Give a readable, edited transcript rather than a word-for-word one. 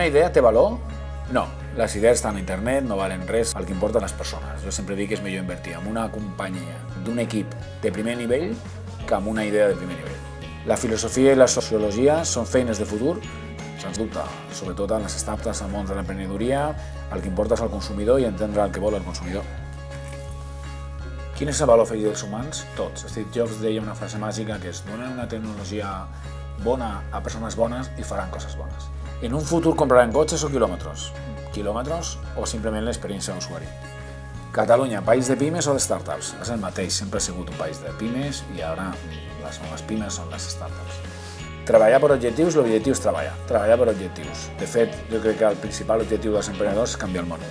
una idea té valor? No. Les idees estan a internet, no valen res, el que importen les persones. Jo sempre dic que és millor invertir en una companyia d'un equip de primer nivell que en una idea de primer nivell. La filosofia i la sociologia són feines de futur, sens dubte, sobretot en les startups, al món de l'emprenedoria, el que importa és el consumidor i entendre el que vol el consumidor. Quin és el valor afegit dels humans? Tots. Steve Jobs deia una frase màgica que és: donen una tecnologia bona a persones bones i faran coses bones. En un futur compraran cotxes o quilòmetres? Quilòmetres o simplement l'experiència d'usuari? Catalunya, país de pimes o de startups? És el mateix, sempre ha sigut un país de pimes i ara les pimes són les startups. Treballar per objectius, l'objectiu és treballar per objectius. De fet, jo crec que el principal objectiu dels emprenedors és canviar el món.